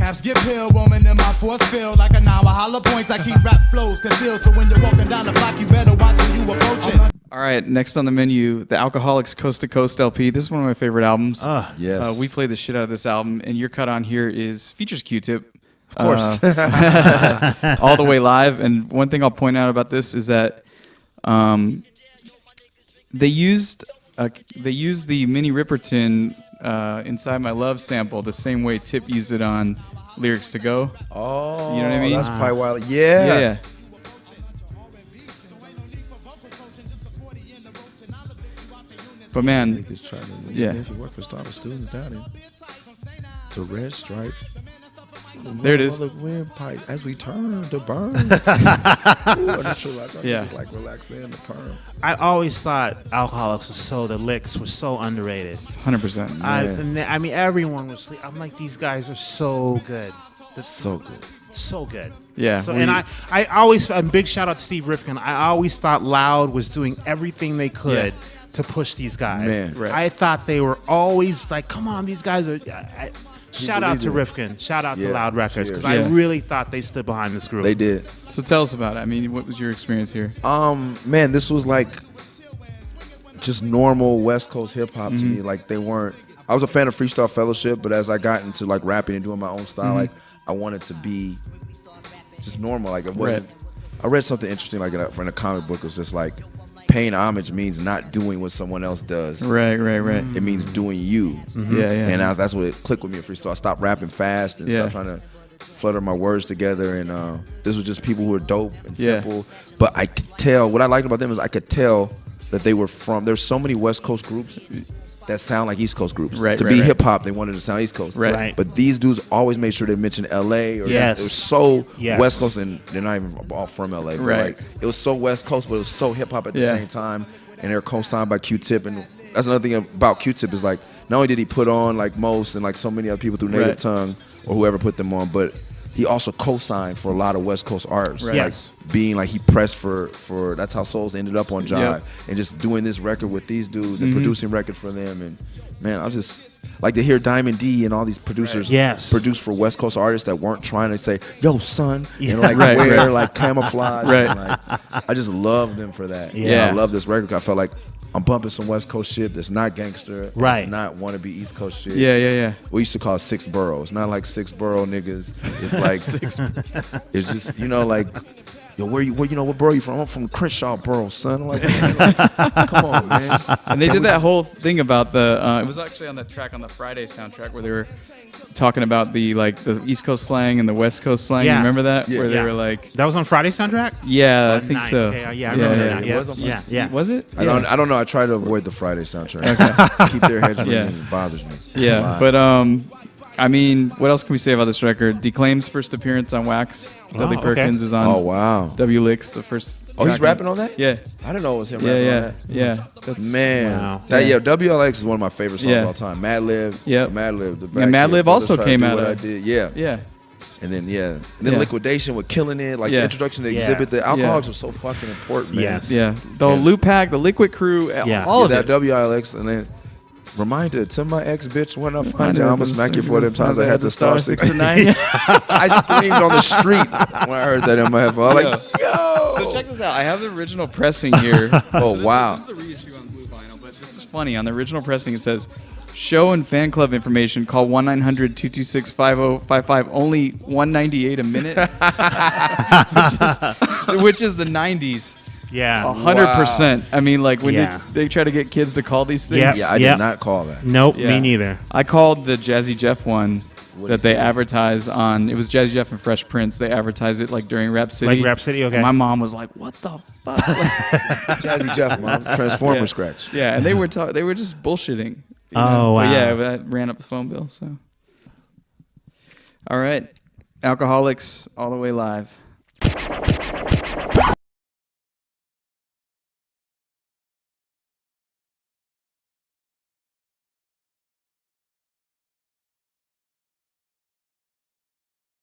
Caps get peeled, woman in my force field like an hour. Holler points, I keep rap flows concealed. So when you're walking down the block, you better watch who you approaching. All right, next on the menu, the Alkaholiks Coast to Coast LP. This is one of my favorite albums. Yes. We played the shit out of this album, and your cut on here features Q-Tip. Of course. All the way live. And one thing I'll point out about this is that they used the Minnie Riperton Inside My Love sample the same way Tip used it on Lyrics to Go. Oh, you know what I mean? That's probably why. Yeah. Yeah. But man, yeah. If you work for starving students down in to red stripe. There it is. The windpipe as we turn to burn. Ooh, yeah. Just like relaxing the perm. I always thought Alkaholiks the licks were so underrated. 100%. I mean, everyone was. I'm like, these guys are so good. That's so good. So good. Yeah. So, and I always, a big shout out to Steve Rifkin. I always thought Loud was doing everything they could to push these guys. Man. Right. I thought they were always like, come on, these guys are. Shout out to Rifkin. Shout out to Loud Records, because I really thought they stood behind this group. They did. So tell us about it. I mean, what was your experience here? Man, this was like just normal West Coast hip hop to me. Like they weren't. I was a fan of Freestyle Fellowship, but as I got into like rapping and doing my own style, like I wanted to be just normal. Like it wasn't. I read something interesting like in a comic book. It was just like paying homage means not doing what someone else does. Right. It means doing you. Yeah. And that's what clicked with me at Freestyle. I stopped rapping fast and stopped trying to flutter my words together. And this was just people who were dope and simple. But I could tell, what I liked about them is I could tell that they were there's so many West Coast groups that sound like East Coast groups. To be hip hop, they wanted to sound East Coast. Right. But these dudes always made sure they mentioned LA or they were so West Coast, and they're not even all from LA. But like, it was so West Coast, but it was so hip hop at the same time. And they're co-signed by Q-Tip. And that's another thing about Q-Tip is like, not only did he put on like Most and like so many other people through Native Tongue or whoever put them on, but he also co-signed for a lot of West Coast artists. Right. Like being like he pressed for that's how Souls ended up on Jive. And just doing this record with these dudes and producing record for them. And man, I just like to hear Diamond D and all these producers produce for West Coast artists that weren't trying to say, yo son, and like wear like camouflage. And, like, I just love them for that. I love this record. I felt like I'm bumping some West Coast shit that's not gangster. Right. It's not want to be East Coast shit. Yeah. We used to call it six borough. It's not like six borough niggas. It's like it's just, like, yo, what borough you from? I'm from Crenshaw borough, son. I'm like, come on, man. And they did that whole thing about it was actually on the track on the Friday soundtrack where they were talking about the East Coast slang and the West Coast slang. You remember that? Where they were like, that was on Friday soundtrack? Yeah, I think so. Okay, I remember that. Yeah. Was it? I don't know. I try to avoid the Friday soundtrack. Okay. Keep their heads ringing. It bothers me. Yeah, but I mean, what else can we say about this record? Declaim's first appearance on Wax. Dudley Perkins is on. Oh wow. W Licks, the first. Oh, he's rapping on that? Yeah. I didn't know it was him rapping on that. Yeah. That's, man. Wow. WLX is one of my favorite songs of all time. Mad Lib. Yeah. Mad Lib. And Mad Lib also came out of. I did. Yeah. And then Liquidation with Killing It, like the introduction to Exhibit. The Alkaholiks was so fucking important, man. Yes. Yeah. The Loop Pack, the Liquid Crew, all of it. That WLX, and then reminder to my ex bitch when I find you, I'ma smack you for them times I had to star 6 to 9. I screamed on the street when I heard that in my headphones. Like, yo. So check this out. I have the original pressing here. Wow. This is the reissue on blue vinyl, but this is funny. On the original pressing, it says, show and fan club information. Call 1-900-226-5055. Only $1.98 a minute, which is the 90s. Yeah. 100%. I mean, like when they try to get kids to call these things. Yeah, I did not call that. Nope, me neither. I called the Jazzy Jeff one that they advertise on. It was Jazzy Jeff and Fresh Prince. They advertise it like during Rap City. Like Rap City, okay. And my mom was like, "What the fuck?" Jazzy Jeff, mom. Transformer scratch. Yeah, and they were just bullshitting. Wow. But yeah, that ran up the phone bill. So, all right, Alkaholiks all the way live.